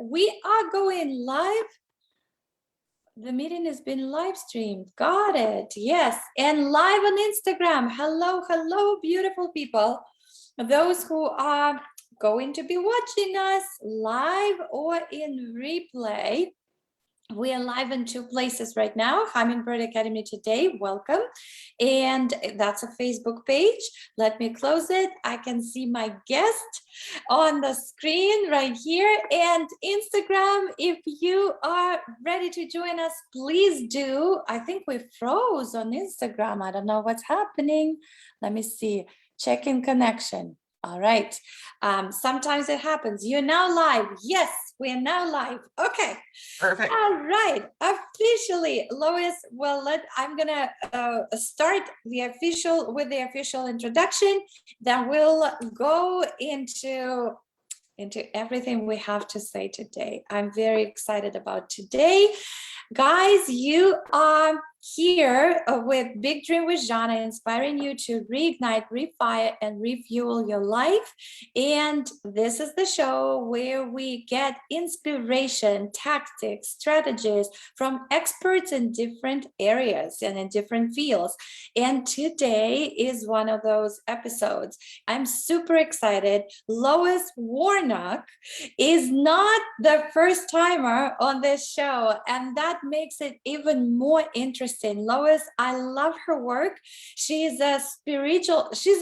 we are going live. The meeting has been live streamed. Got it. Yes. And live on Instagram. Hello, hello, beautiful people. Those who are going to be watching us live or in replay. We are live in two places right now. Hummingbird Academy today, welcome. And that's a Facebook page. Let me close it. I can see my guest on the screen right here. And Instagram, if you are ready to join us, please do. I think we froze on Instagram. I don't know what's happening. Let me see. Check in connection. All right. Sometimes it happens. You're now live. Yes, we are now live. Okay. Perfect. All right. Officially, Lois. Well, I'm gonna start with the official introduction. Then we'll go into everything we have to say today. I'm very excited about today. Guys, you are here with Big Dream with Zhanna, inspiring you to reignite, refire, and refuel your life. And this is the show where we get inspiration, tactics, strategies from experts in different areas and in different fields. And today is one of those episodes. I'm super excited. Lois Warnock is not the first timer on this show, and that makes it even more interesting. Lois, I love her work. She's a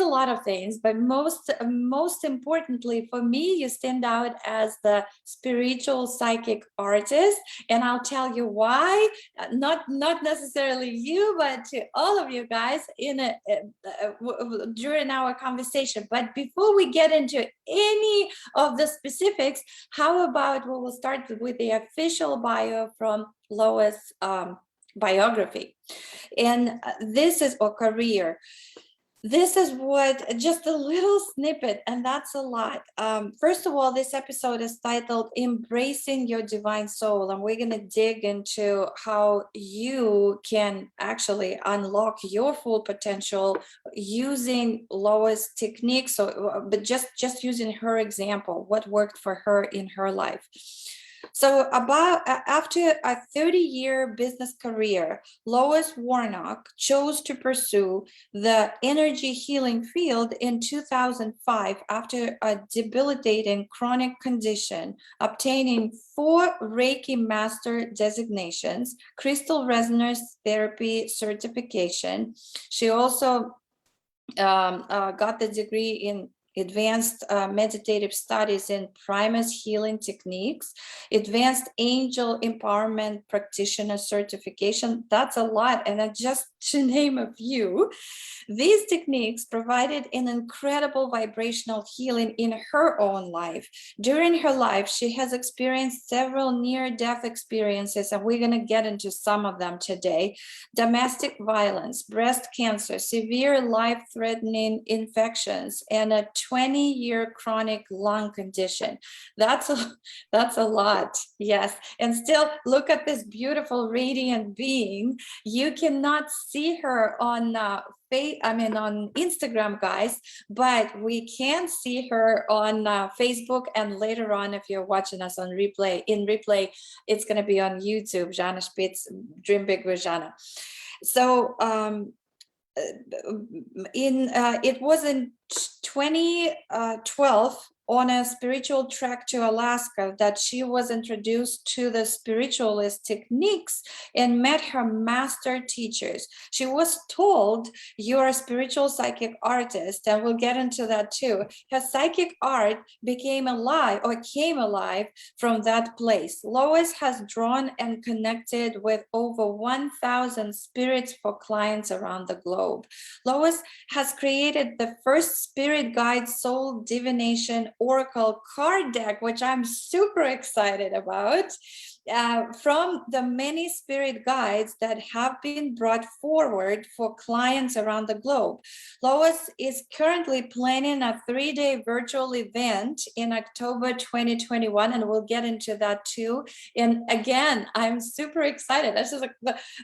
lot of things, but most importantly for me, you stand out as the spiritual psychic artist, and I'll tell you why. Not necessarily you, but to all of you guys during our conversation. But before we get into any of the specifics, how about we will start with the official bio from Lois' biography, and this is a career. This is what, just a little snippet, and that's a lot. First of all, this episode is titled Embracing Your Divine Soul, and we're going to dig into how you can actually unlock your full potential using Lois' techniques, but just using her example, what worked for her in her life. So after a 30-year business career, Lois Warnock chose to pursue the energy healing field in 2005 after a debilitating chronic condition, obtaining 4 Reiki Master designations, crystal resonance therapy certification. She also got the degree in advanced meditative studies in Primus healing techniques, advanced angel empowerment practitioner certification. That's a lot, and just to name a few. These techniques provided an incredible vibrational healing in her own life. During her life, she has experienced several near-death experiences, and we're going to get into some of them today. Domestic violence, breast cancer, severe life-threatening infections, and a 20-year chronic lung condition. That's a lot, yes. And still, look at this beautiful radiant being. You cannot see her on on Instagram, guys, but we can see her on Facebook, and later on, if you're watching us on replay, it's going to be on YouTube, Zhanna Shpits, Dream Big with Zhanna. So it was in 2012 on a spiritual trek to Alaska that she was introduced to the spiritualist techniques and met her master teachers. She was told, you're a spiritual psychic artist, and we'll get into that too. Her psychic art came alive from that place. Lois has drawn and connected with over 1,000 spirits for clients around the globe. Lois has created the first spirit guide soul divination oracle card deck, which I'm super excited about. from the many spirit guides that have been brought forward for clients around the globe. Lois is currently planning a 3-day virtual event in October 2021, and we'll get into that too. And again, I'm super excited. This is like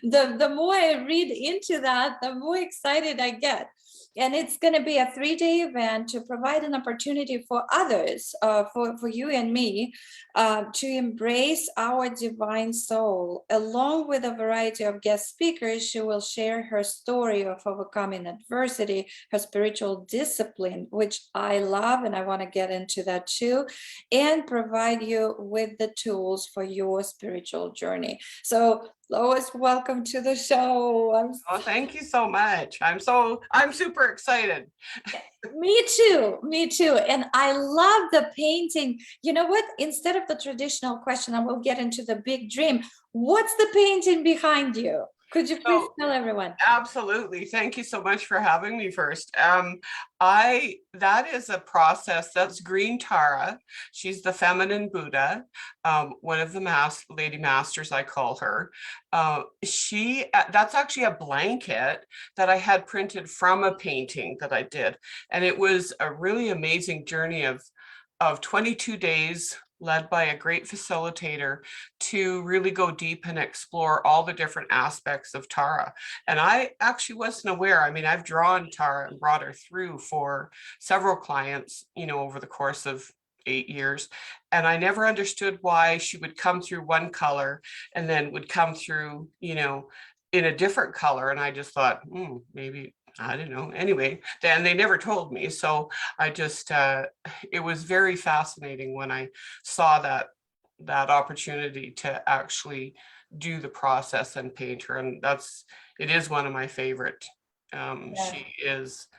the more I read into that, the more excited I get. And it's going to be a 3-day event to provide an opportunity for others, for you and me, to embrace our divine soul. Along with a variety of guest speakers, she will share her story of overcoming adversity, her spiritual discipline, which I love, and I want to get into that too, and provide you with the tools for your spiritual journey. So Lois, welcome to the show. Oh, thank you so much. I'm super excited. Me too. And I love the painting. You know what? Instead of the traditional question, I will get into the big dream. What's the painting behind you? Could you please tell everyone? Absolutely. Thank you so much for having me first. That is a process. That's green Tara. She's the feminine Buddha, one of the lady masters, I call her. That's actually a blanket that I had printed from a painting that I did. And it was a really amazing journey of 22 days led by a great facilitator to really go deep and explore all the different aspects of Tara. And I actually wasn't aware. I mean, I've drawn Tara and brought her through for several clients, over the course of 8 years. And I never understood why she would come through one color and then would come through, in a different color. And I just thought, maybe, I don't know. Anyway, then they never told me. So I just, it was very fascinating when I saw that opportunity to actually do the process and paint her. And it is one of my favorite. She is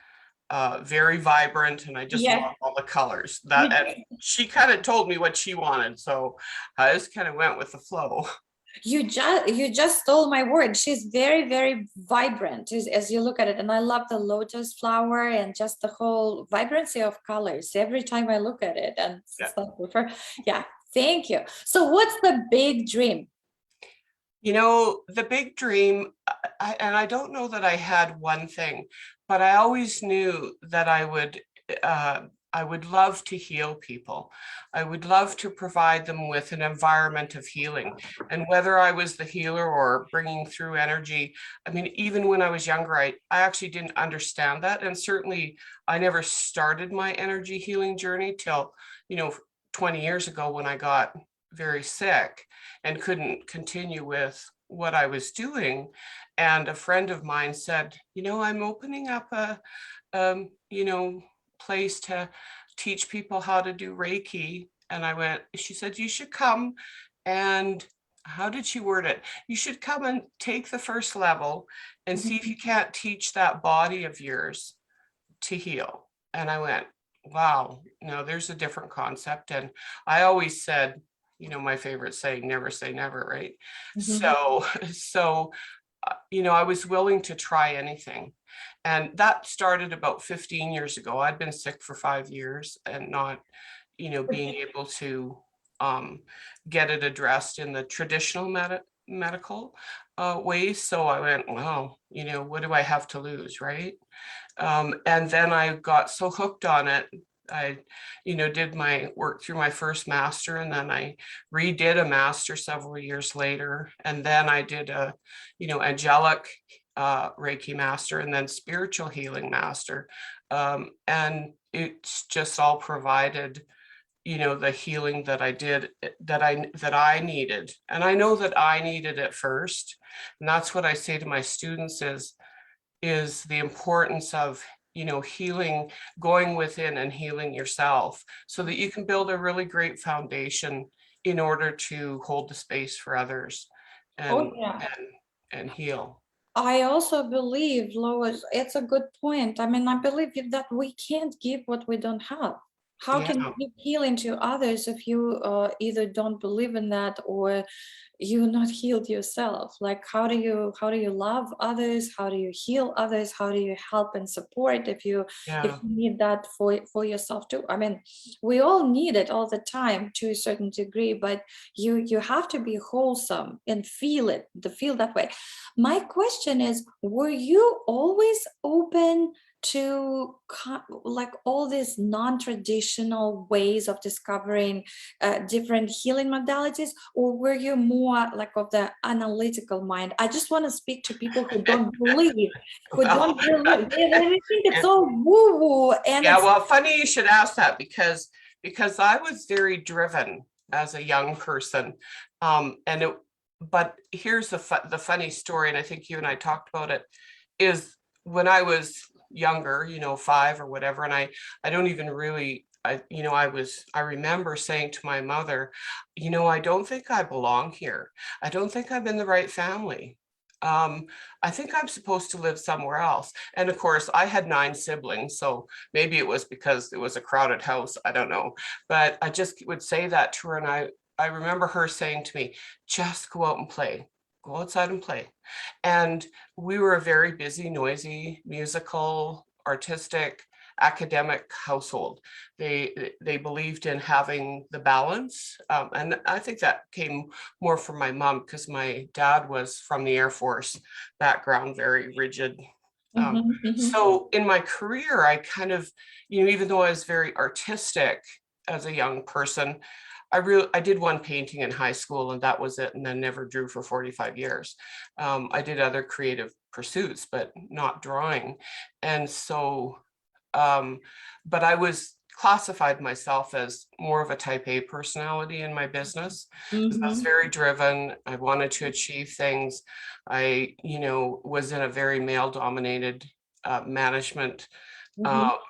very vibrant, and I just love all the colors. And she kind of told me what she wanted. So I just kind of went with the flow. You just stole my word. She's very, very vibrant as you look at it. And I love the lotus flower and just the whole vibrancy of colors every time I look at it. And thank you. So what's the big dream? The big dream, and I don't know that I had one thing, but I always knew that I would love to heal people. I would love to provide them with an environment of healing. And whether I was the healer or bringing through energy, I mean, even when I was younger, I actually didn't understand that. And certainly I never started my energy healing journey till, 20 years ago when I got very sick and couldn't continue with what I was doing. And a friend of mine said, I'm opening up a place to teach people how to do Reiki. And she said, you should come, and how did she word it? You should come and take the first level and see if you can't teach that body of yours to heal. And I went, wow, no, there's a different concept. And I always said, my favorite saying, never say never, right? So I was willing to try anything. And that started about 15 years ago. I'd been sick for 5 years and not, being able to get it addressed in the traditional medical ways. So I went, well, what do I have to lose, right? And then I got so hooked on it. I, did my work through my first master, and then I redid a master several years later. And then I did a, angelic Reiki master, and then spiritual healing master. And it's just all provided, the healing that I did, that I needed. And I know that I needed it first. And that's what I say to my students is the importance of, healing, going within and healing yourself so that you can build a really great foundation in order to hold the space for others and heal. I also believe, Lois, it's a good point. I mean, I believe that we can't give what we don't have. How can you give healing to others if you either don't believe in that or you're not healed yourself? Like, how do you love others? How do you heal others? How do you help and support if you need that for yourself too? I mean, we all need it all the time to a certain degree, but you have to be wholesome and feel that way. My question is, were you always open to like all these non-traditional ways of discovering different healing modalities, or were you more like of the analytical mind? I just want to speak to people who don't believe, they think it's all woo-woo. And well, funny you should ask that, because I was very driven as a young person, but here's the funny story, and I think you and I talked about it, is when I was younger, 5 or whatever, and I don't even really, I remember saying to my mother, I don't think I belong here. I don't think I'm in the right family. I think I'm supposed to live somewhere else. And of course, I had 9 siblings, so maybe it was because it was a crowded house. I don't know. But I just would say that to her. And I remember her saying to me, just go out and play. Go outside and play. And we were a very busy, noisy, musical, artistic, academic household. They believed in having the balance, and I think that came more from my mom, because my dad was from the Air Force background, very rigid. So in my career, I kind of, even though I was very artistic as a young person, I did one painting in high school, and that was it, and then never drew for 45 years. I did other creative pursuits, but not drawing. And so, but I was classified myself as more of a type A personality in my business. I was very driven. I wanted to achieve things. I, was in a very male dominated management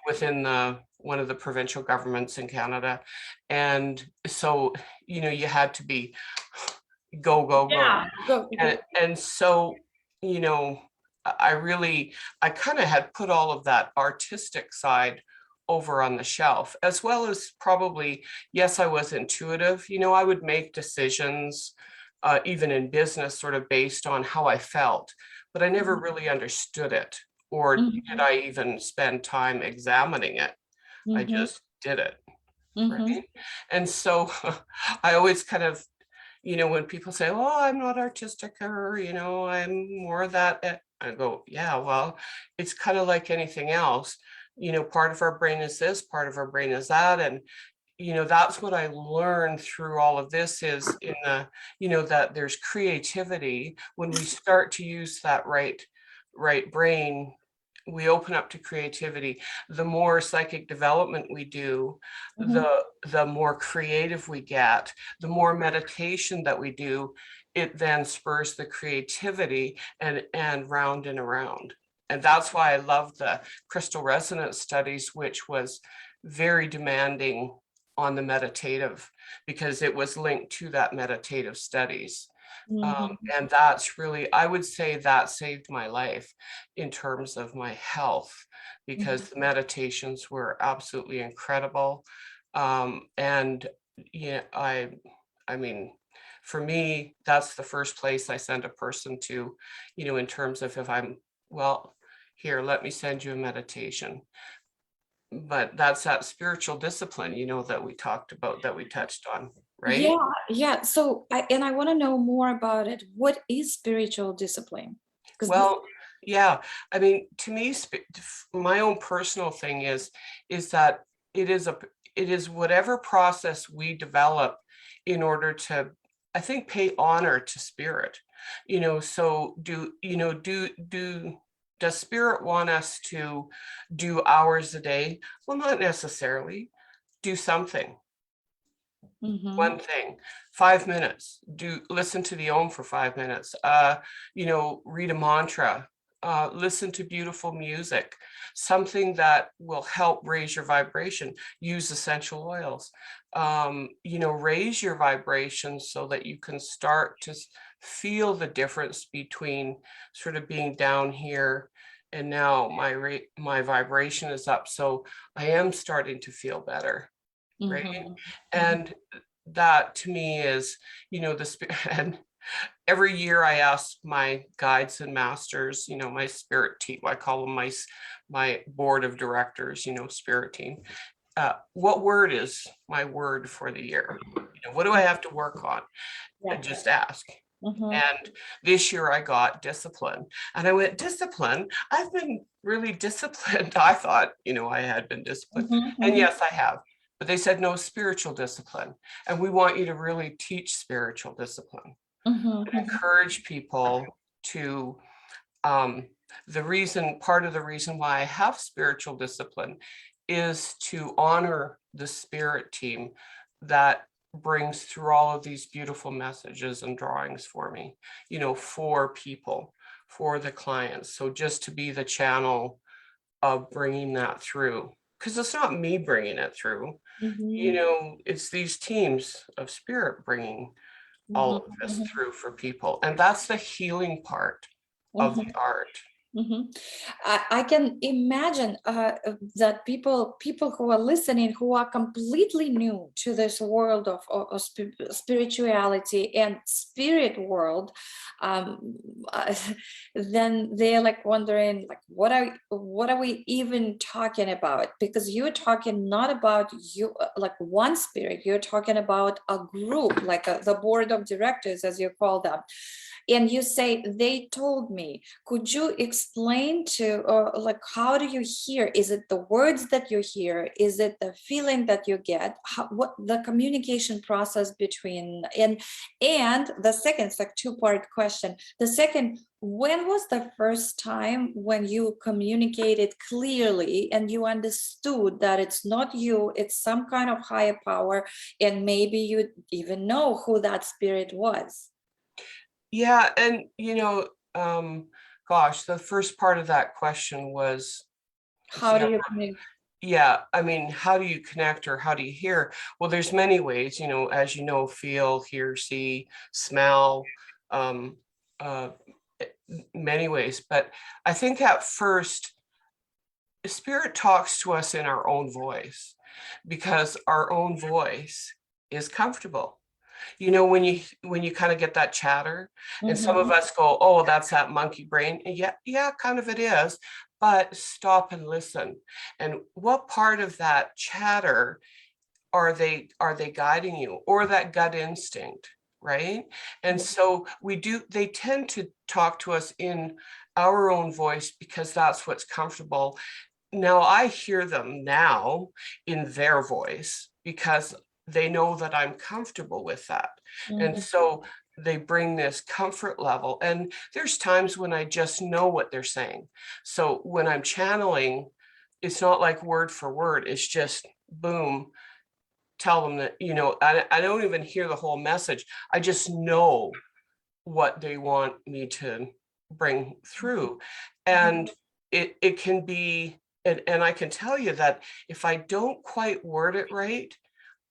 within one of the provincial governments in Canada. And so, you had to be go. And so, I kind of had put all of that artistic side over on the shelf, as well as probably, yes, I was intuitive. I would make decisions, even in business, sort of based on how I felt, but I never really understood it, or did I even spend time examining it? I just did it. Right. And so I always kind of, when people say, oh, I'm not artistic, or, I'm more of that, I go, yeah, well, it's kind of like anything else. Part of our brain is this, part of our brain is that. And, that's what I learned through all of this, is in the, that there's creativity when we start to use that right brain. We open up to creativity. The more psychic development we do, the more creative we get. The more meditation that we do, it then spurs the creativity, and round and around. And that's why I love the crystal resonance studies, which was very demanding on the meditative, because it was linked to that meditative studies. And that's really, I would say that saved my life in terms of my health, because the meditations were absolutely incredible. And I mean, for me, that's the first place I send a person to, in terms of, if I'm, well, here, let me send you a meditation. But that's that spiritual discipline, that we talked about, that we touched on. Right? Yeah. So I want to know more about it. What is spiritual discipline? Well, yeah. I mean, to me, my own personal thing is that it is whatever process we develop in order to, I think, pay honor to spirit. So does spirit want us to do hours a day? Well, not necessarily. Do something. One thing, 5 minutes, listen to the Om for 5 minutes, read a mantra, listen to beautiful music, something that will help raise your vibration. Use essential oils, raise your vibration so that you can start to feel the difference between sort of being down here, and now my vibration is up, so I am starting to feel better. right? Mhm. And that to me is, the spirit. And every year I ask my guides and masters, my spirit team, I call them my board of directors, spirit team. What word is my word for the year? What do I have to work on? Yeah. And just ask. Mhm. And this year I got discipline. And I went, discipline? I've been really disciplined. I thought, I had been disciplined. Mhm. And Mhm. yes, I have. But they said, no, spiritual discipline. And we want you to really teach spiritual discipline Mhm. and encourage people to, part of the reason why I have spiritual discipline is to honor the spirit team that brings through all of these beautiful messages and drawings for me, for people, for the clients. So just to be the channel of bringing that through, because it's not me bringing it through, Mhm. it's these teams of spirit bringing all Mhm. of this Mhm. through for people. And that's the healing part of the Mhm. art. Mhm. I can imagine that people who are listening who are completely new to this world of spirituality and spirit world, um, uh, then they're like wondering like what are we even talking about? Because you're talking not about you like one spirit, you're talking about a group, like the board of directors, as you call them. And you say they told me. Could you explain to like how do you hear? Is it the words that you hear? Is it the feeling that you get? What the communication process between and the second, it's like two-part question. The second, when was the first time when you communicated clearly and you understood that it's not you, it's some kind of higher power, and maybe you even know who that spirit was? Yeah. And, gosh, the first part of that question was, How do you communicate? yeah, I mean, how do you connect or how do you hear? Well, there's many ways, as feel, hear, see, smell, um, uh, many ways. But I think at first, spirit talks to us in our own voice because our own voice is comfortable. When you kind of get that chatter, and some of Mhm. us go, oh, that's that monkey brain. And yeah, kind of it is, but stop and listen. And what part of that chatter are they guiding you, or that gut instinct, right? And so they tend to talk to us in our own voice because that's what's comfortable. Now I hear them now in their voice because they know that I'm comfortable with that. And Mhm. so they bring this comfort level. And there's times when I just know what they're saying. So when I'm channeling, it's not like word for word, it's just boom, tell them that, I don't even hear the whole message. I just know what they want me to bring through. And it can be, and I can tell you that if I don't quite word it right,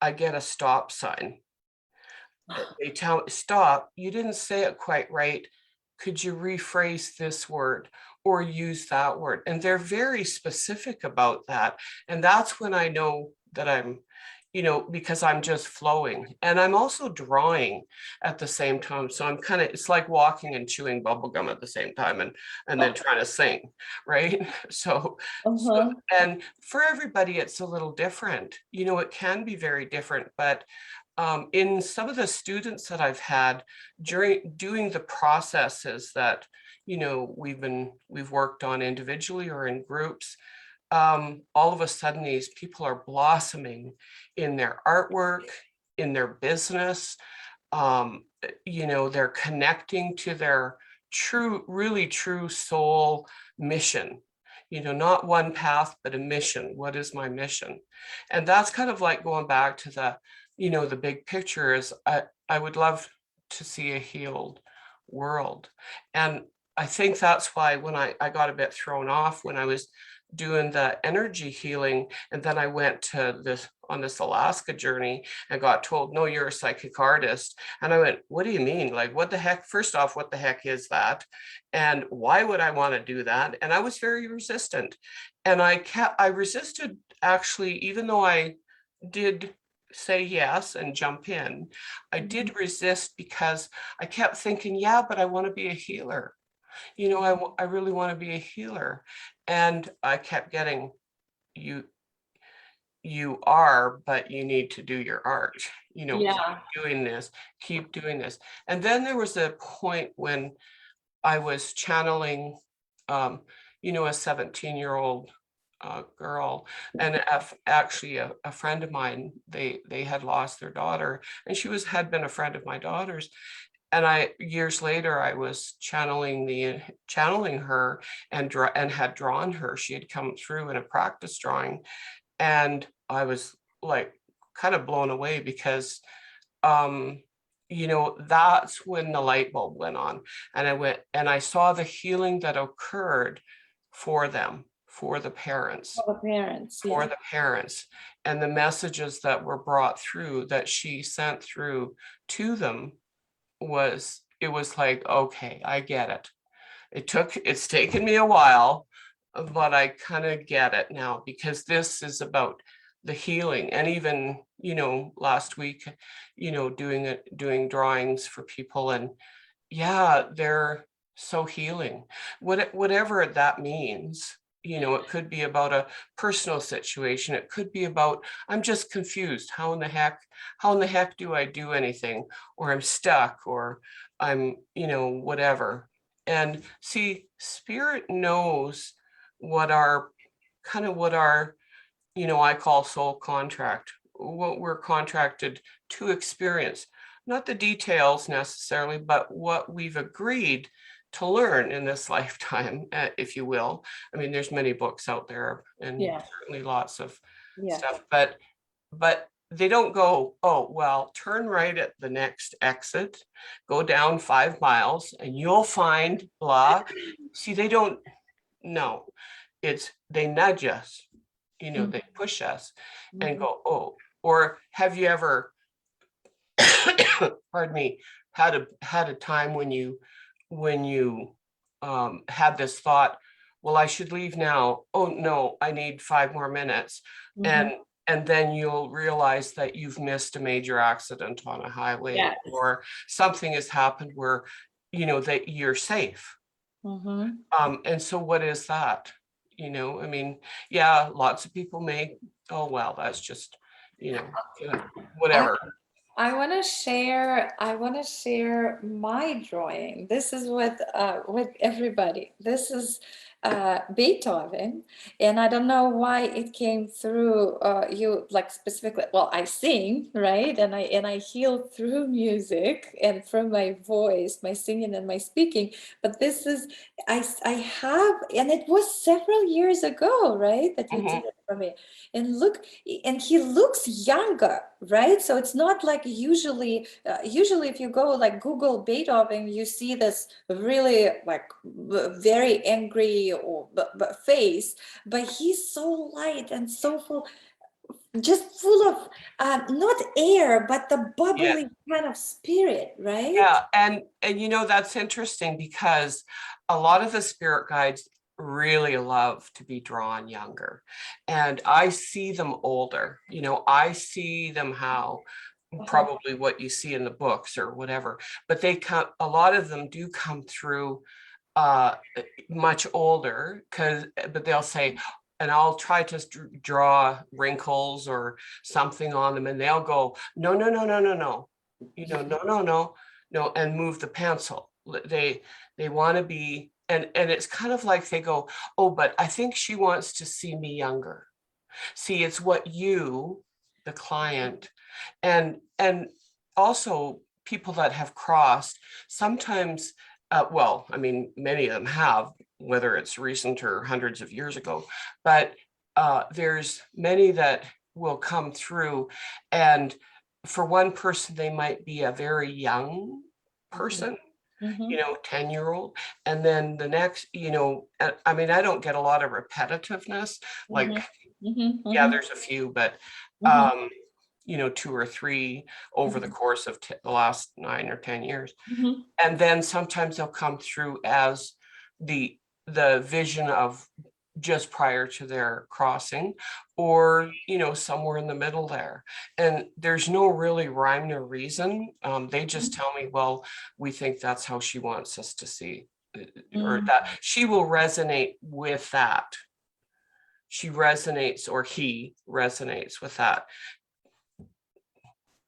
I get a stop sign. They tell me, stop, you didn't say it quite right. Could you rephrase this word or use that word? And they're very specific about that. And that's when I know that I'm, because I'm just flowing, and I'm also drawing at the same time. So I'm kind of, it's like walking and chewing bubble gum at the same time, and then trying to sing, right? So, Uh-huh. and for everybody, it's a little different. It can be very different, but in some of the students that I've had during doing the processes that we've worked on individually or in groups, all of a sudden these people are blossoming in their artwork, in their business. They're connecting to their really true soul mission. Not one path, but a mission. What is my mission? And that's kind of like going back to the big picture is I would love to see a healed world. And I think that's why when I got a bit thrown off when I was doing the energy healing, and then I went to this Alaska journey and got told, no, you're a psychic artist. And I went, what do you mean? Like, what the heck? First off, what the heck is that? And why would I want to do that? And I was very resistant. And I resisted, actually, even though I did say yes and jump in. I did resist because I kept thinking, yeah, but I want to be a healer. You know, I really want to be a healer. And I kept getting, you are, but you need to do your art, you know, Yeah. keep doing this. And then there was a point when I was channeling, you know, a 17-year-old girl, and actually a friend of mine, they had lost their daughter, and she had been a friend of my daughter's. And years later, I was channeling her and had drawn her. She had come through in a practice drawing, and I was like kind of blown away because you know, that's when the light bulb went on, and I saw the healing that occurred for them, for the parents, For the parents, yeah. and the messages that were brought through, that she sent through to them, it was like, okay, I get it. It's taken me a while, but I kind of get it now, because this is about the healing. And even, you know, last week, you know, doing drawings for people, and yeah, they're so healing. Whatever that means, you know, it could be about a personal situation. It could be about, I'm just confused. How in the heck do I do anything? Or I'm stuck, or I'm, you know, whatever. And see, spirit knows what our, you know, I call soul contract, what we're contracted to experience, not the details necessarily, but what we've agreed to learn in this lifetime, if you will. I mean, there's many books out there, and Yeah. certainly lots of Yeah. stuff, but they don't go, oh, well, turn right at the next exit, go down 5 miles, and you'll find blah. See, they don't know. They nudge us, you know, they push us and go, oh. Or have you ever, pardon me, had a time when you had this thought, well, I should leave now. Oh no, I need 5 more minutes. And then you'll realize that you've missed a major accident on a highway, Yes. or something has happened where, you know, that you're safe. And so what is that? You know, I mean, yeah, lots of people may, oh, well, that's just, you know, whatever. I want to share. I want to share my drawing. This is with everybody. This is Beethoven, and I don't know why it came through you like specifically. Well, I sing, right, and I heal through music and from my voice, my singing and my speaking. But this is I have, and it was several years ago, right, that you did it for me. And look, and he looks younger, right? So it's not like usually if you go like Google Beethoven, you see this really like very angry or face, but he's so light and so full, just full of not air, but the Yeah. bubbly kind of spirit, right? Yeah, and you know, that's interesting, because a lot of the spirit guides really love to be drawn younger, and I see them older. You know, I see them how probably what you see in the books or whatever, but a lot of them do come through much older, but they'll say, and I'll try to draw wrinkles or something on them, and they'll go, no, no, no, no, no, no, you know, no, no, no, no, and move the pencil. They want to be, and it's kind of like they go, oh, but I think she wants to see me younger. See, it's what you, the client, and also people that have crossed sometimes, well, I mean, many of them have, whether it's recent or hundreds of years ago, but there's many that will come through, and for one person, they might be a very young person, you know, 10-year-old, and then the next, you know, I mean, I don't get a lot of repetitiveness, like, yeah, there's a few, but you know, 2 or 3 over the course of the last 9 or 10 years. And then sometimes they'll come through as the vision of just prior to their crossing, or, you know, somewhere in the middle there. And there's no really rhyme or reason. They just tell me, well, we think that's how she wants us to see, or that she will resonate with that. She resonates, or he resonates with that.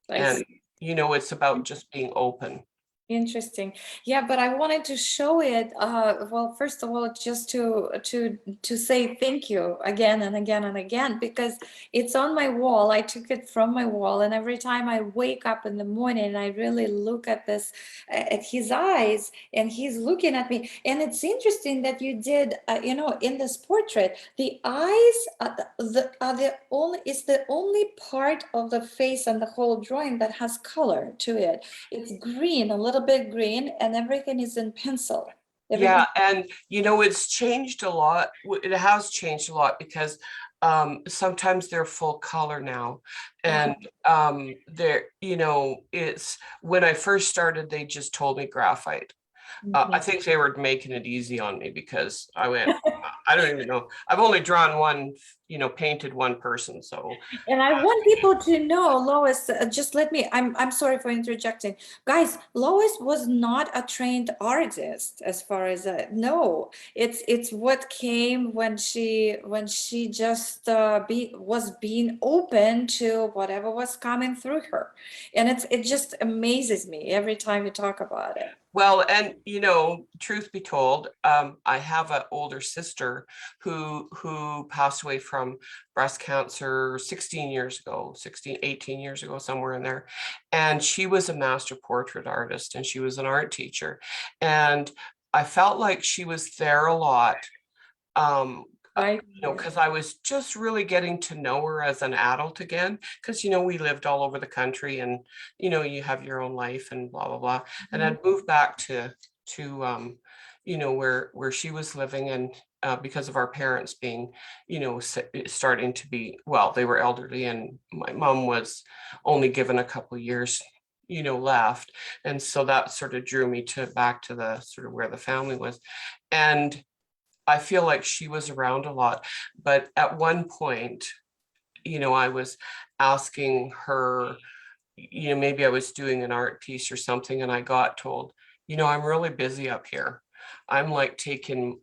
And, you know, it's about just being open. Interesting. Yeah, but I wanted to show it. Well, first of all, just to say thank you again and again and again, because it's on my wall. I took it from my wall, and every time I wake up in the morning, I really look at this, at his eyes, and he's looking at me. And it's interesting that you did, you know, in this portrait, the eyes are the only part of the face and the whole drawing that has color to it. It's green, a little bit green, and everything is in pencil. Yeah, and you know, it's changed a lot. It has changed a lot because sometimes they're full color now. And they're, you know, it's when I first started, they just told me graphite. I think they were making it easy on me because I went, I don't even know. I've only drawn one, you know, painted one person. So, and I want people to know, Lois, just let me, I'm sorry for interjecting. Guys, Lois was not a trained artist as far as, no, it's what came when she just was being open to whatever was coming through her. And it just amazes me every time you talk about it. well, and you know, truth be told, I have an older sister who passed away from breast cancer 16 years ago, 16, 18 years ago, somewhere in there. And she was a master portrait artist, and she was an art teacher. And I felt like she was there a lot. Right. You know, because I was just really getting to know her as an adult again, because, you know, we lived all over the country, and, you know, you have your own life and blah, blah, blah. And I'd moved back to you know, where she was living, and because of our parents being, you know, starting to be, well, they were elderly, and my mom was only given a couple of years, you know, left. And so that sort of drew me to back to the sort of where the family was. And I feel like she was around a lot, but at one point, you know, I was asking her, you know, maybe I was doing an art piece or something, and I got told, you know, I'm really busy up here. I'm like taking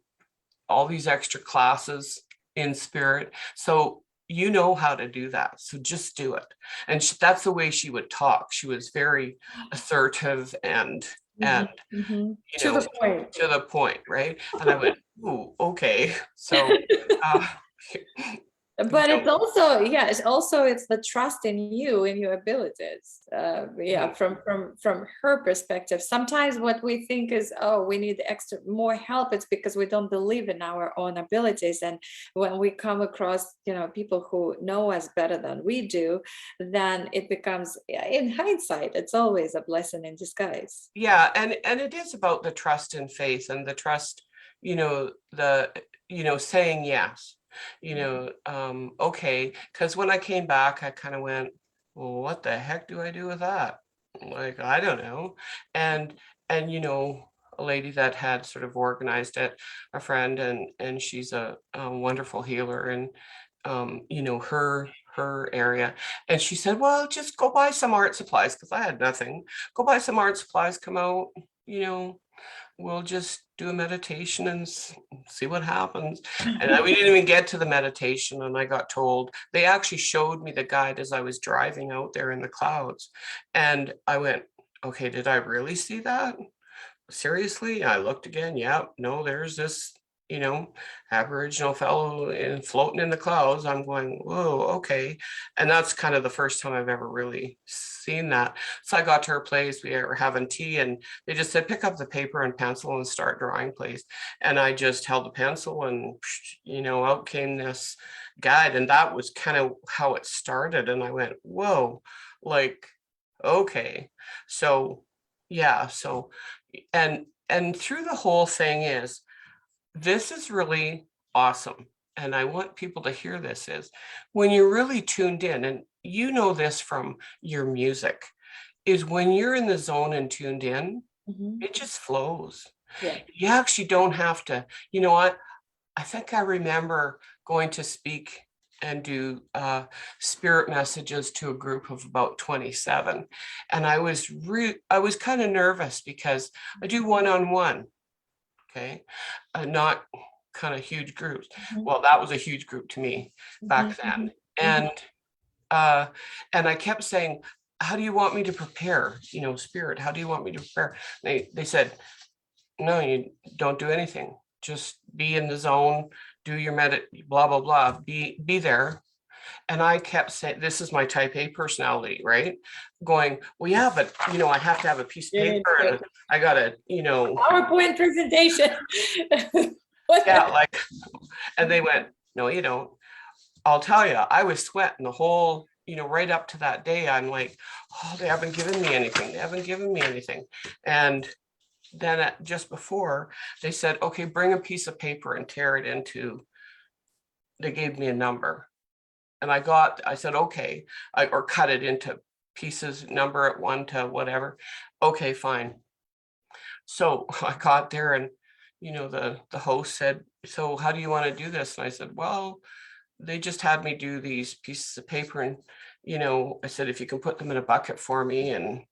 all these extra classes in spirit. So you know how to do that. So just do it. And that's the way she would talk. She was very assertive and you To know, the point. to the point, right? And I went, ooh, okay. So, But it's also, yeah, it's the trust in you and your abilities. Yeah, from her perspective, sometimes what we think is, oh, we need extra more help, it's because we don't believe in our own abilities. And when we come across, you know, people who know us better than we do, then it becomes, in hindsight, it's always a blessing in disguise. yeah, and it is about the trust and faith, and the trust, you know, saying yes, you know, okay. Because when I came back, I kind of went, well, what the heck do I do with that? Like, I don't know. And you know, a lady that had sort of organized it, a friend, and she's a wonderful healer, and you know, her area. And she said, well, just go buy some art supplies, because I had nothing. Go buy some art supplies, come out, you know, we'll just do a meditation and see what happens. And we didn't even get to the meditation, and I got told, they actually showed me the guide as I was driving out there in the clouds. And I went, okay, did I really see that? Seriously? I looked again. Yeah, no, there's this, you know, Aboriginal fellow floating in the clouds. I'm going, whoa, okay. And that's kind of the first time I've ever really seen that. So I got to her place, we were having tea, and they just said, pick up the paper and pencil and start drawing, please. And I just held the pencil, and, you know, out came this guide. And that was kind of how it started. And I went, whoa, like, okay. So, yeah. So, and through the whole thing is, this is really awesome, and I want people to hear this, is when you're really tuned in, and you know this from your music, is when you're in the zone and tuned in, it just flows. Yeah. You actually don't have to, you know what, I think I remember going to speak and do spirit messages to a group of about 27. And I was kind of nervous because I do one-on-one, okay? Not kind of huge groups. Well, that was a huge group to me back then. And I kept saying, how do you want me to prepare? You know, spirit, how do you want me to prepare? They said, no, you don't do anything. Just be in the zone, do your blah, blah, blah, be there. And I kept saying, this is my type A personality, right? Going, well, yeah, but you know, I have to have a piece of paper and I gotta, you know, PowerPoint presentation. yeah, like, and they went, no, you don't. I'll tell you, I was sweating the whole, you know, right up to that day. I'm like, oh, they haven't given me anything. They haven't given me anything. And then just before, they said, okay, bring a piece of paper and tear it into, they gave me a number. And I said, okay, or cut it into pieces, number it 1 to whatever. Okay, fine. So I got there and, you know, the host said, so how do you want to do this? And I said, well, they just had me do these pieces of paper. And, you know, I said, if you can put them in a bucket for me and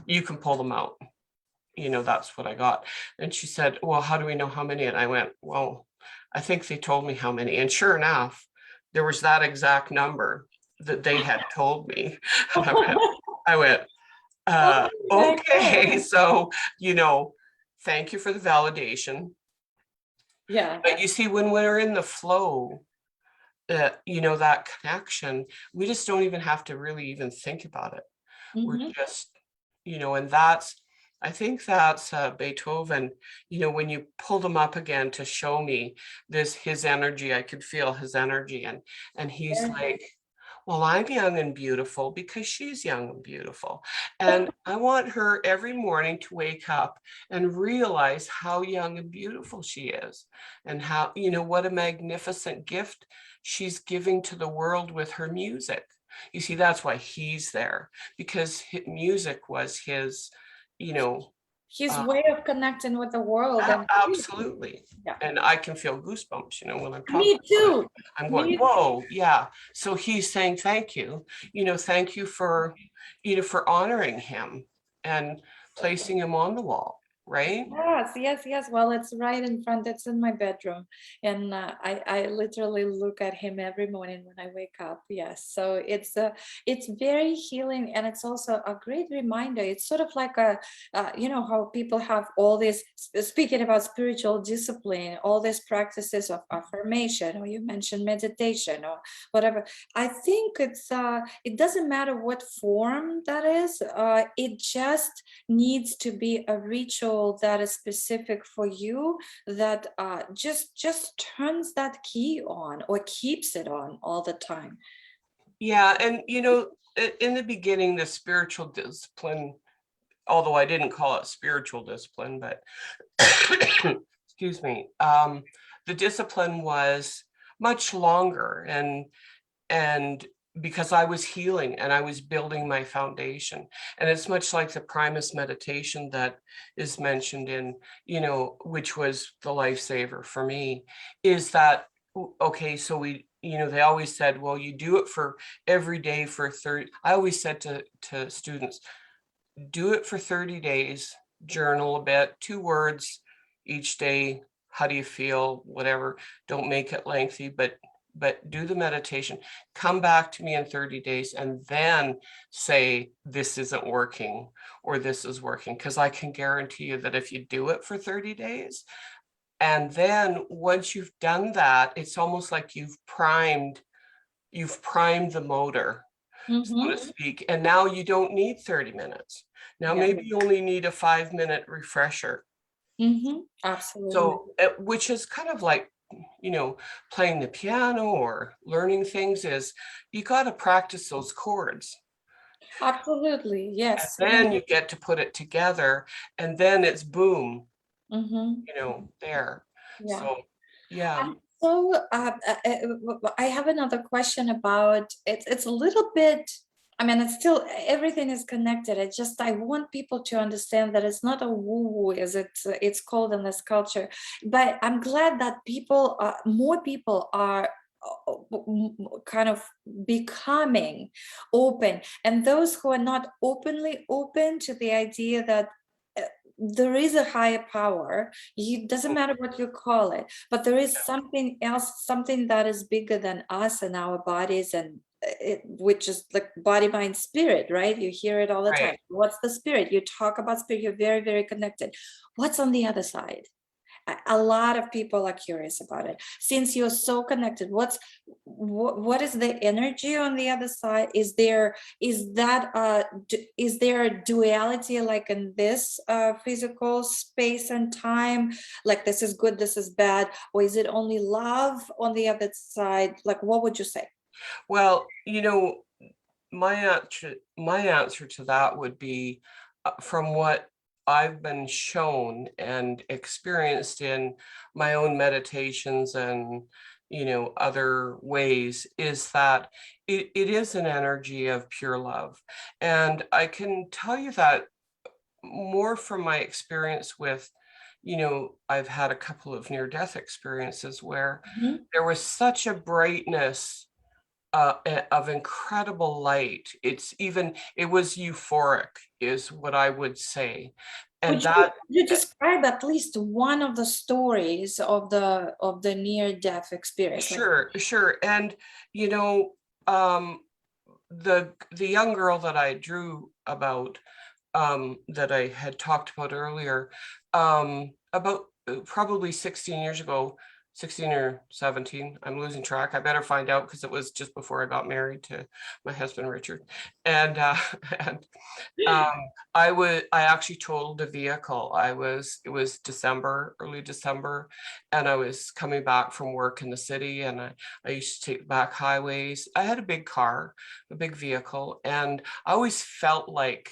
you can pull them out. You know, that's what I got. And she said, well, how do we know how many? And I went, well, I think they told me how many. And sure enough, there was that exact number that they had told me. And I went, okay. So, you know, thank you for the validation. Yeah. But you see, when we're in the flow, you know, that connection, we just don't even have to really even think about it. We're just, you know, and I think that's Beethoven, you know, when you pull them up again to show me his energy, I could feel his energy. And he's like, well, I'm young and beautiful because she's young and beautiful. And I want her every morning to wake up and realize how young and beautiful she is and how, you know, what a magnificent gift she's giving to the world with her music. You see, that's why he's there, because music was his, you know, his way of connecting with the world. And absolutely. yeah. And I can feel goosebumps, you know, when I'm talking. Me too. About it. I'm going, whoa, yeah. So he's saying, thank you, thank you for, for honoring him and placing him on the wall. Right? Yes. Well, it's right in front. It's in my bedroom, and I literally look at him every morning when I wake up. Yes, so it's very healing, and it's also a great reminder. It's sort of like you know how people have all this, speaking about spiritual discipline, all these practices of affirmation, or you mentioned meditation or whatever. I think it doesn't matter what form that is. It just needs to be a ritual that is specific for you, that just turns that key on or keeps it on all the time. Yeah, and in the beginning, the spiritual discipline, although I didn't call it spiritual discipline, but excuse me, the discipline was much longer, and because I was healing and I was building my foundation. And it's much like the Primus meditation that is mentioned in, which was the lifesaver for me, is that, okay, so they always said, well, you do it for every day for 30. I always said to students, do it for 30 days, journal a bit, 2 words each day. How do you feel? Whatever. Don't make it lengthy, but do the meditation, come back to me in 30 days and then say, this isn't working or this is working. Because I can guarantee you that if you do it for 30 days, and then once you've done that, it's almost like you've primed the motor, so to speak. And now you don't need 30 minutes. Now maybe you only need a 5-minute refresher. Absolutely. So, which is kind of like, playing the piano or learning things, is you got to practice those chords. Absolutely, yes. And then you get to put it together, and then it's boom, there. Yeah. So, yeah. So I have another question about it. It's a little bit I mean, it's still, everything is connected. I want people to understand that it's not a woo-woo, as it's called in this culture. But I'm glad that more people are kind of becoming open, and those who are not openly open to the idea that there is a higher power. It doesn't matter what you call it, but there is something else, something that is bigger than us and our bodies, and which is like body, mind, spirit, right? You hear it all the time. Right. What's the spirit? You talk about spirit, you're very, very connected. What's on the other side? A lot of people are curious about it. Since you're so connected, what is the energy on the other side? Is there a duality, like in this physical space and time, like this is good, this is bad, or is it only love on the other side? Like, what would you say? Well, my answer to that would be, from what I've been shown and experienced in my own meditations and other ways, is that it is an energy of pure love. And I can tell you that more from my experience with, I've had a couple of near-death experiences where Mhm. there was such a brightness of incredible light. It was euphoric, is what I would say. And Could that, you describe at least one of the stories of the near-death experience? Like, sure. And, you know, um, the young girl that I drew about, that I had talked about earlier, about probably 16 years ago, 16 or 17, I'm losing track. I better find out, because it was just before I got married to my husband, Richard. And, and um, I actually totaled a vehicle. It was December, early December, and I was coming back from work in the city, and I used to take back highways. I had a big car, a big vehicle, and I always felt like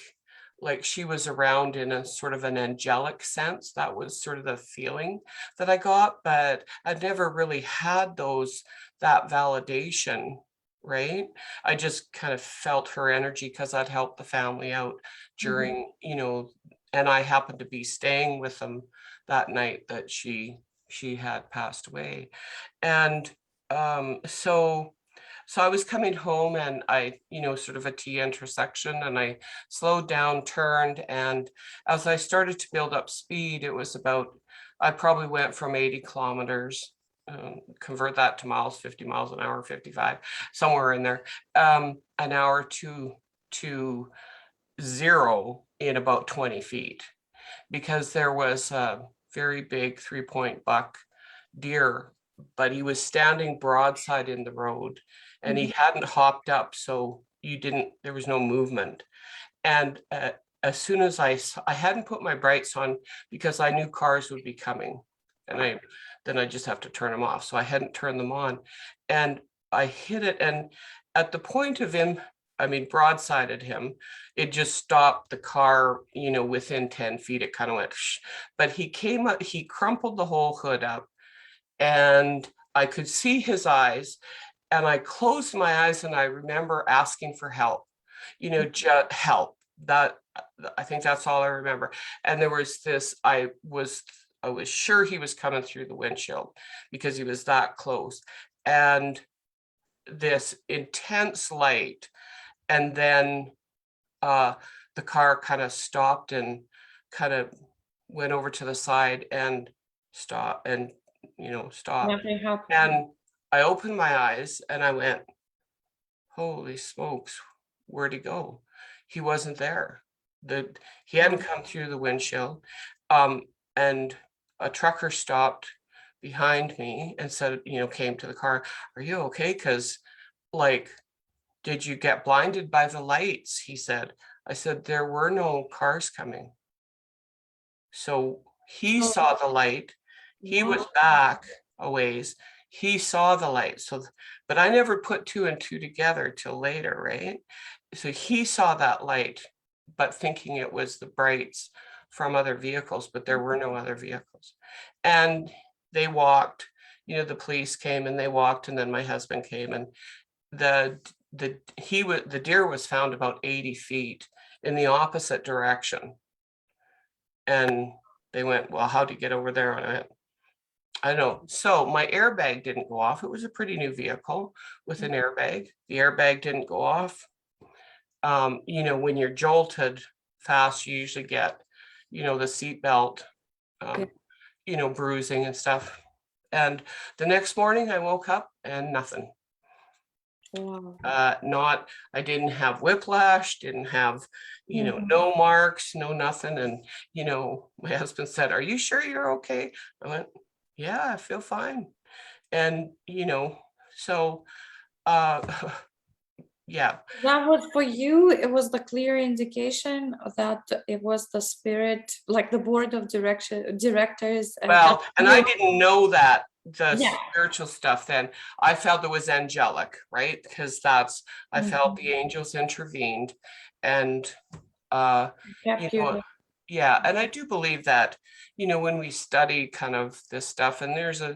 she was around in a sort of an angelic sense. That was sort of the feeling that I got, but I'd never really had that validation, right? I just kind of felt her energy because I'd helped the family out during, and I happened to be staying with them that night that she had passed away. And so I was coming home, and I, sort of a T intersection, and I slowed down, turned, and as I started to build up speed, I probably went from 80 kilometers, convert that to miles, 50 miles an hour, 55, somewhere in there, an hour to zero in about 20 feet, because there was a very big 3-point buck deer, but he was standing broadside in the road, and he hadn't hopped up, so there was no movement. And as soon as I hadn't put my brights on, because I knew cars would be coming, and then I just have to turn them off. So I hadn't turned them on, and I hit it. And at the point of him, broadsided him, it just stopped the car, within 10 feet. It kind of went, shh. But he came up, he crumpled the whole hood up, and I could see his eyes, and I closed my eyes, and I remember asking for help, just help. That, I think that's all I remember. And there was this, I was sure he was coming through the windshield, because he was that close, and this intense light. And then the car kind of stopped and kind of went over to the side and stopped, and stopped. nothing happened. And I opened my eyes, and I went, holy smokes, where'd he go? He wasn't there. He hadn't come through the windshield. And a trucker stopped behind me and said, came to the car, are you okay? Because, like, did you get blinded by the lights? He said. I said, there were no cars coming. So he saw the light. He was back a ways. He saw the light. But I never put two and two together till later, right? So he saw that light, but thinking it was the brights from other vehicles, but there were no other vehicles. And they walked, the police came, and they walked, and then my husband came, and the the deer was found about 80 feet in the opposite direction. And they went, well, how'd you get over there? And I don't know. So my airbag didn't go off. It was a pretty new vehicle with an airbag. The airbag didn't go off. You know, when you're jolted fast, you usually get, you know, the seatbelt, you know, bruising and stuff. And the next morning I woke up and nothing. Wow. I didn't have whiplash, didn't have, you know, no marks, no nothing. And, you know, my husband said, are you sure you're okay? I went, yeah, I feel fine. And, you know, so, yeah. That was for you, it was the clear indication that it was the spirit, like the board of directors. Well, and I didn't know that the Yeah. spiritual stuff then. I felt it was angelic, right? Because I felt the angels intervened and you know, yeah, and I do believe that, you know, when we study kind of this stuff, and there's a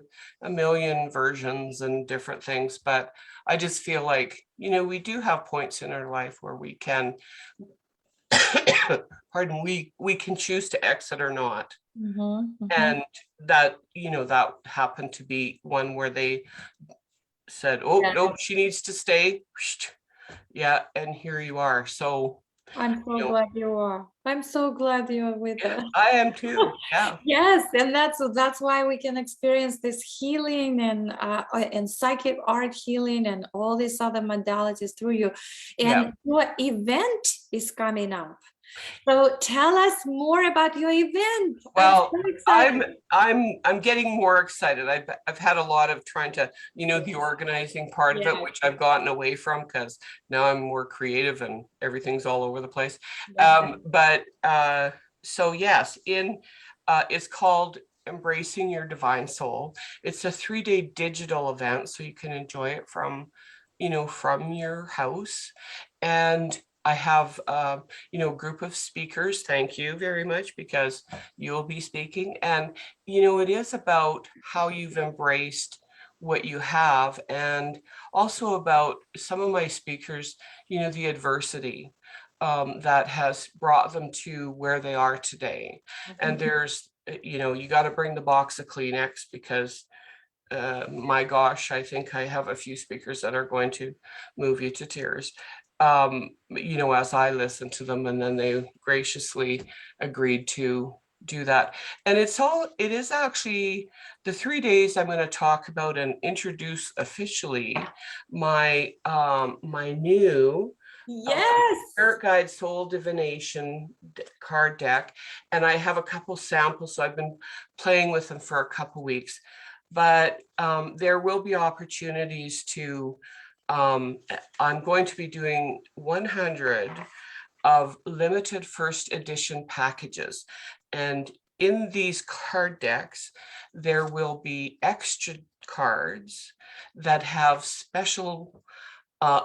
million versions and different things, but I just feel like, you know, we do have points in our life where we can, pardon, we can choose to exit or not. And that, you know, that happened to be one where they said, oh, no, she needs to stay. Yeah, and here you are. So I'm so glad you are. I'm so glad you are with us. I am too. Yeah. Yes, and that's why we can experience this healing and psychic art healing and all these other modalities through you. And your event is coming up. So tell us more about your event. Well, I'm getting more excited. I've had a lot of trying to, you know, the organizing part of it, which I've gotten away from because now I'm more creative and everything's all over the place. So yes, it's called Embracing Your Divine Soul. It's a 3-day digital event, so you can enjoy it from, you know, from your house. And I have, you know, a group of speakers. Thank you very much, because you'll be speaking. And, you know, it is about how you've embraced what you have, and also about some of my speakers, you know, the adversity that has brought them to where they are today. And there's, you know, you got to bring the box of Kleenex because my gosh, I think I have a few speakers that are going to move you to tears. You know, as I listen to them, and then they graciously agreed to do that. And it is actually the 3 days I'm going to talk about and introduce officially my my new Spirit Guide Soul Divination card deck. And I have a couple samples, so I've been playing with them for a couple weeks. But there will be opportunities to, I'm going to be doing 100 of limited first edition packages. And in these card decks, there will be extra cards that have special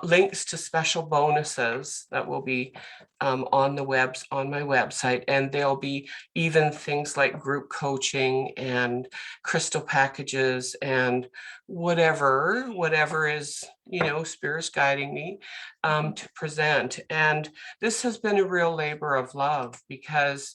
links to special bonuses that will be on my website, and there'll be even things like group coaching and crystal packages and whatever is, you know, spirit's guiding me to present. And this has been a real labor of love, because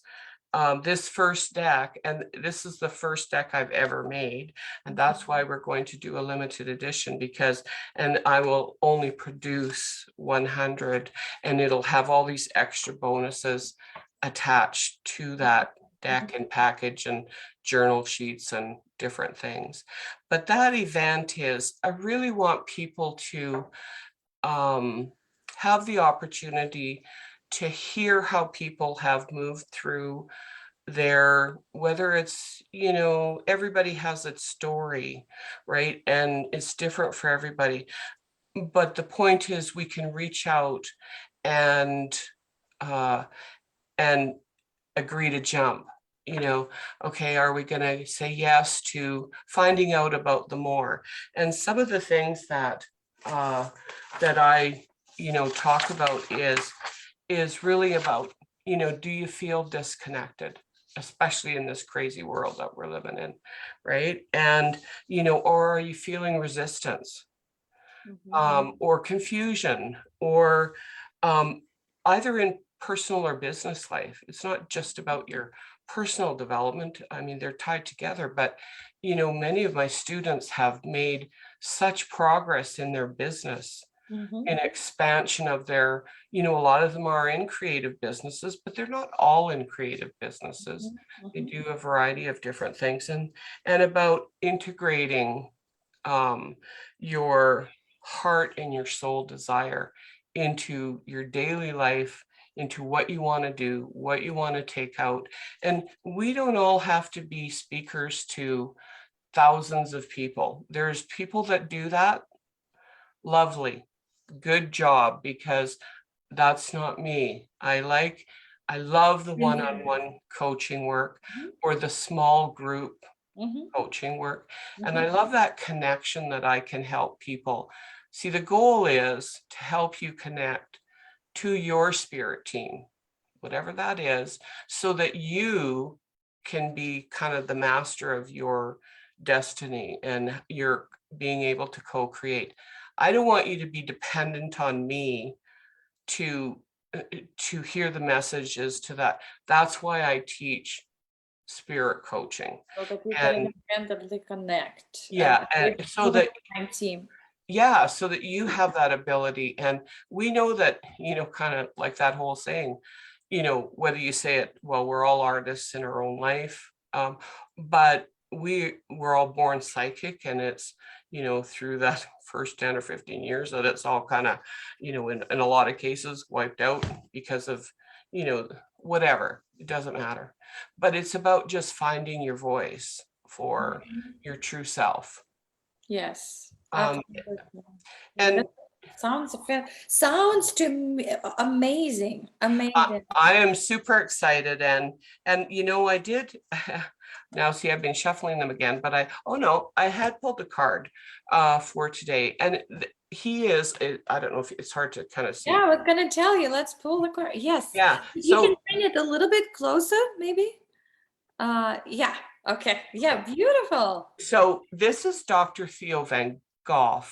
this first deck, and this is the first deck I've ever made, and that's why we're going to do a limited edition, because, and I will only produce 100, and it'll have all these extra bonuses attached to that deck and package and journal sheets and different things. But that event is, I really want people to have the opportunity to hear how people have moved through their, whether it's, you know, everybody has its story, right? And it's different for everybody. But the point is, we can reach out and agree to jump. You know, okay, are we going to say yes to finding out about the more? And some of the things that I, you know, talk about is really about, you know, do you feel disconnected, especially in this crazy world that we're living in, right? And, you know, or are you feeling resistance? or confusion, or either in personal or business life. It's not just about your personal development. I mean, they're tied together, but many of my students have made such progress in their business, in expansion of their, a lot of them are in creative businesses, but they're not all in creative businesses. They do a variety of different things, and about integrating your heart and your soul desire into your daily life, into what you want to do, what you want to take out. And we don't all have to be speakers to thousands of people. There's people that do that. Lovely, good job, because that's not me. I love the one-on-one coaching work, or the small group coaching work. And I love that connection, that I can help people. See, the goal is to help you connect to your spirit team, whatever that is, so that you can be kind of the master of your destiny, and you're being able to co-create. I don't want you to be dependent on me to hear the messages to that. That's why I teach spirit coaching. So that you can independently connect. Yeah, and so that team. Yeah, so that you have that ability. And we know that, kind of like that whole saying, whether you say it, well, we're all artists in our own life, but we're all born psychic, and it's, through that first 10 or 15 years that it's all kind of, in a lot of cases wiped out because of, whatever, it doesn't matter. But it's about just finding your voice for your true self. Yes. And Sounds to me amazing. I am super excited, and I did now see I've been shuffling them again, but I had pulled a card for today, and he is, I don't know if it's hard to kind of see. Yeah, I was gonna tell you, let's pull the card. Yes. Yeah, You can bring it a little bit closer, maybe. Yeah. Okay. Yeah, beautiful. So this is Dr. Theo Van Gogh.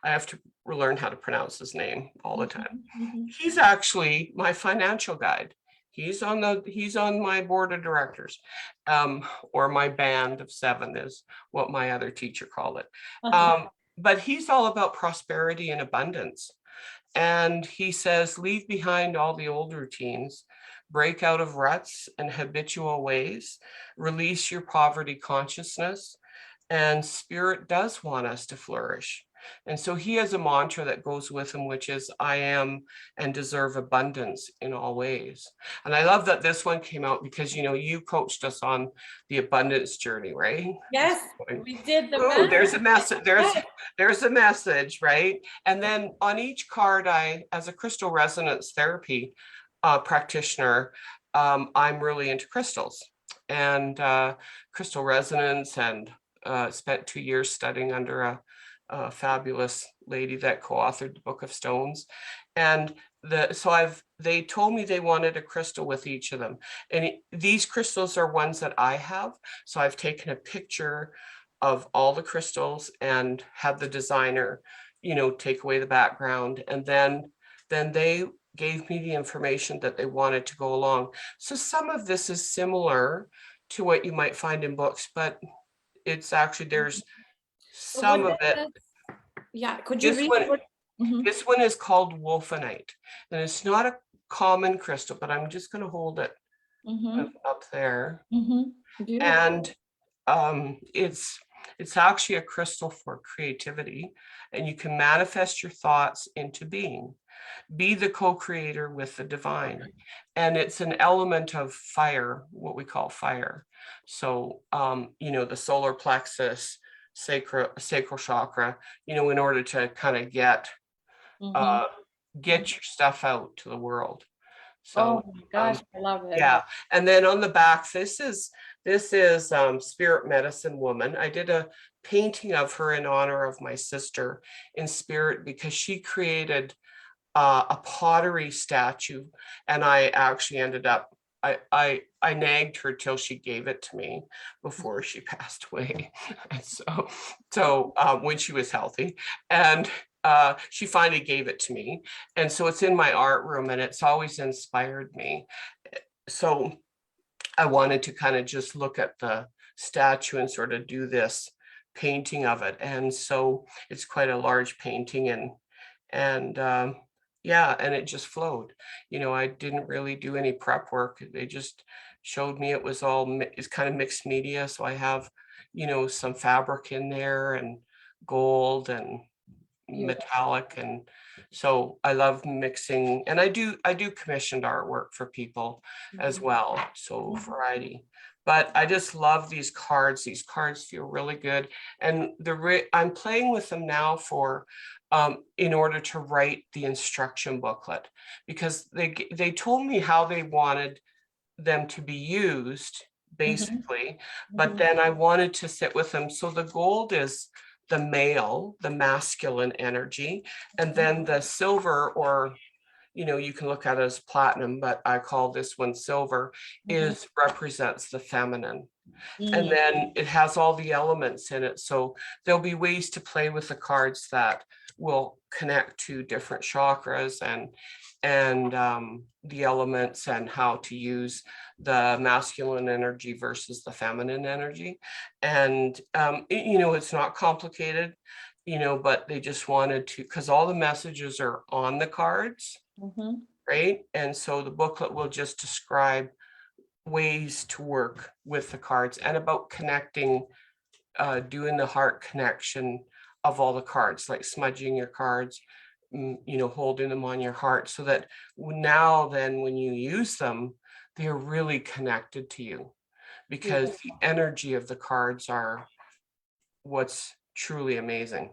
I have to learn how to pronounce his name all the time. He's actually my financial guide. He's on my board of directors, or my band of 7 is what my other teacher called it. But he's all about prosperity and abundance. And he says, leave behind all the old routines, break out of ruts and habitual ways, release your poverty consciousness, and spirit does want us to flourish. And so he has a mantra that goes with him, which is, I am and deserve abundance in all ways. And I love that this one came out because, you coached us on the abundance journey, right? Yes, we did. There's a message. There's a message, right? And then on each card, as a crystal resonance therapy practitioner, I'm really into crystals and crystal resonance, and spent 2 years studying under a fabulous lady that co-authored the Book of Stones. And they told me they wanted a crystal with each of them. And these crystals are ones that I have. So I've taken a picture of all the crystals and had the designer, take away the background. And then they gave me the information that they wanted to go along. So some of this is similar to what you might find in books, but it's actually, there's some of it. Yeah, could you read? This one is called Wolfenite, and it's not a common crystal, but I'm just going to hold it up there. And it's actually a crystal for creativity, and you can manifest your thoughts into being. Be the co-creator with the divine. And it's an element of fire, what we call fire. So, the solar plexus, sacral chakra, in order to kind of get your stuff out to the world. So, oh my gosh, I love it. Yeah. And then on the back, this is Spirit Medicine Woman. I did a painting of her in honor of my sister in spirit, because she created a pottery statue, and I actually ended up, I nagged her till she gave it to me before she passed away. And so when she was healthy, and she finally gave it to me. And so it's in my art room and it's always inspired me. So I wanted to kind of just look at the statue and sort of do this painting of it. And so it's quite a large painting, and yeah, and it just flowed. I didn't really do any prep work. They just showed me it was all, it's kind of mixed media. So I have, some fabric in there and gold and metallic, and so I love mixing, and I do commissioned artwork for people as well, so variety. But I just love these cards. These cards feel really good, and I'm playing with them now for in order to write the instruction booklet, because they told me how they wanted them to be used basically, but then I wanted to sit with them. So the gold is the male, the masculine energy, and then the silver, or you can look at it as platinum, but I call this one silver, is represents the feminine. And then it has all the elements in it. So there'll be ways to play with the cards that will connect to different chakras and the elements, and how to use the masculine energy versus the feminine energy. And it's not complicated, but they just wanted to, because all the messages are on the cards, right? And so the booklet will just describe ways to work with the cards, and about connecting, doing the heart connection of all the cards, like smudging your cards, holding them on your heart, so that now then when you use them, they're really connected to you, because the energy of the cards are what's truly amazing.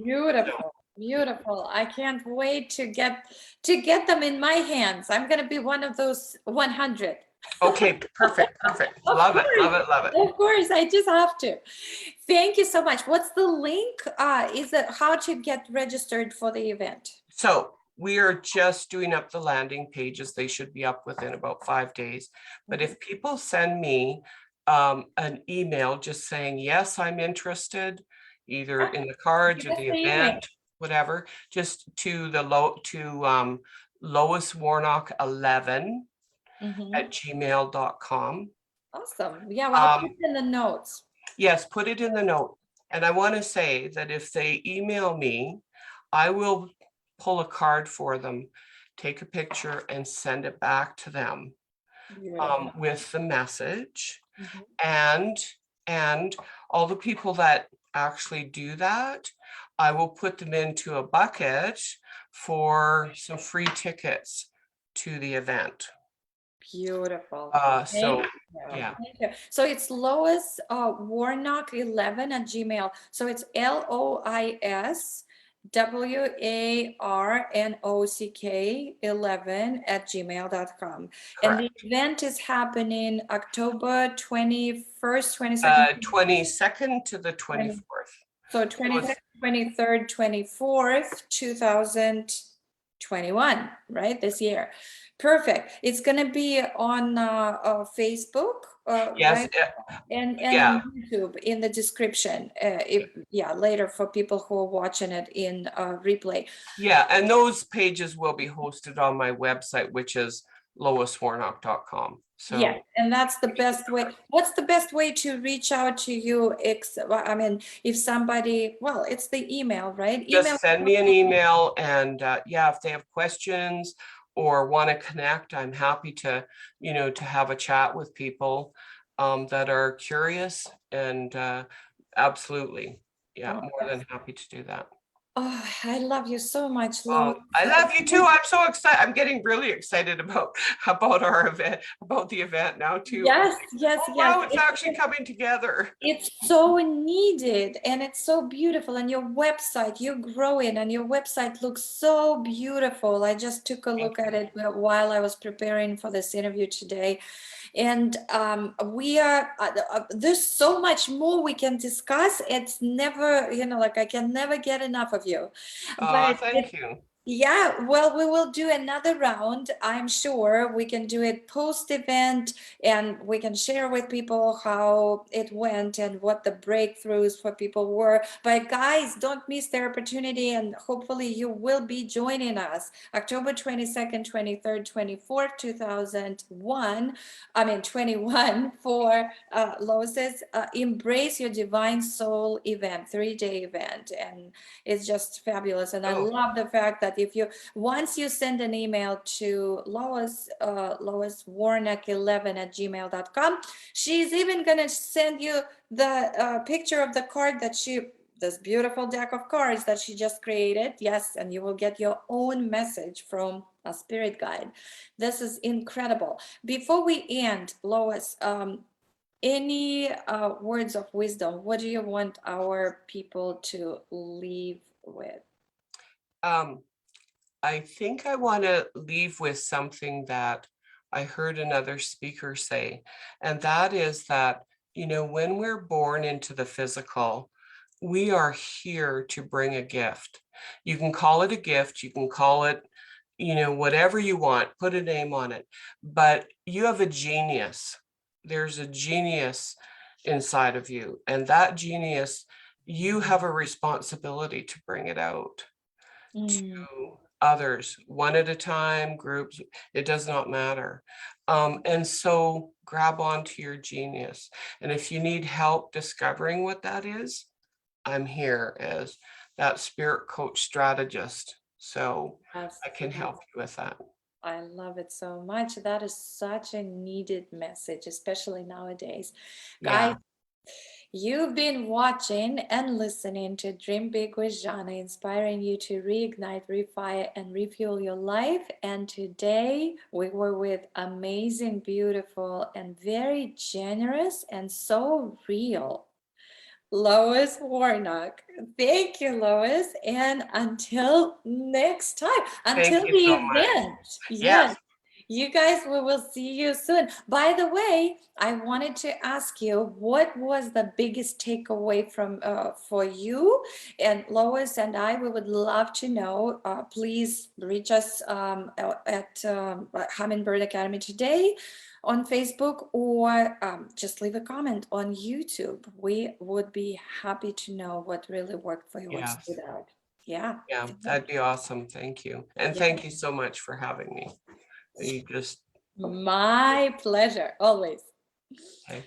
Beautiful, beautiful. I can't wait to get them in my hands. I'm going to be one of those 100. Okay, perfect. Love it. Of course, I just have to. Thank you so much. What's the link? Is it how to get registered for the event? So we are just doing up the landing pages. They should be up within about 5 days. But if people send me an email just saying, yes, I'm interested, either in the cards or the event, whatever, just to Lois Warnock 11 at gmail.com. Awesome. Yeah, well, I'll put it in the notes. Yes, put it in the note. And I want to say that if they email me, I will pull a card for them, take a picture, and send it back to them with the message. And all the people that actually do that, I will put them into a bucket for some free tickets to the event. Beautiful. So yeah. Thank you. So it's Lois Warnock 11 at Gmail. So it's LOIS WARNOCK 11 at gmail.com. And the event is happening October 21st, 22nd. 22nd to the 24th. So 22nd, 23rd, 24th, 2021, right? This year. Perfect. It's going to be on Facebook, yes, right? And on YouTube in the description. Later for people who are watching it in replay. Yeah, and those pages will be hosted on my website, which is loiswarnock.com. So yeah, and that's the best way. What's the best way to reach out to you? I mean, if somebody, well, it's the email, right? Just send me an email, and if they have questions or want to connect, I'm happy to, to have a chat with people that are curious, and absolutely, more than happy to do that. Oh, I love you so much, Lois. I love you too. I'm so excited. I'm getting really excited about our event, about the event now too. Yes. Wow, it's actually coming together. It's so needed, and it's so beautiful. And your website, you're growing, and your website looks so beautiful. I just took a look at it while I was preparing for this interview today. And we are there's so much more we can discuss. It's never, I can never get enough of you. Thank you. Yeah, well, we will do another round. I'm sure we can do it post-event and we can share with people how it went and what the breakthroughs for people were. But guys, don't miss the opportunity, and hopefully you will be joining us October 22nd, 23rd, 24th, 21 for Lois's Embrace Your Divine Soul event, 3-day event. And it's just fabulous. And I Oh, love the fact that if you, once you send an email to Lois Warnock 11 at gmail.com, she's even going to send you the picture of the card that this beautiful deck of cards that she just created. Yes, and you will get your own message from a spirit guide. This is incredible. Before we end, Lois, any words of wisdom? What do you want our people to leave with? I think I want to leave with something that I heard another speaker say, and that is that, when we're born into the physical, we are here to bring a gift. You can call it a gift, you can call it, whatever you want, put a name on it, but you have a genius. There's a genius inside of you, and that genius, you have a responsibility to bring it out to others, one at a time, groups, it does not matter. And so grab onto your genius. And if you need help discovering what that is, I'm here as that spirit coach strategist. So Yes, I can help you with that. I love it so much. That is such a needed message, especially nowadays. Guys, Yeah. you've been watching and listening to Dream Big with Zhanna, inspiring you to reignite, refire, and refuel your life. And today we were with amazing, beautiful, and very generous and so real Lois Warnock. Thank you, Lois. And until next time, Thank until you the so much. event. Yes, Yes. you guys, we will see you soon. By the way, I wanted to ask you, what was the biggest takeaway from for you? And Lois and I, we would love to know. Please reach us at Hummingbird Academy today on Facebook, or just leave a comment on YouTube. We would be happy to know what really worked for you, what Yes. stood out. Yeah. Yeah, that'd be awesome. Thank you. And Yeah. thank you so much for having me. You just, My pleasure, always. okay.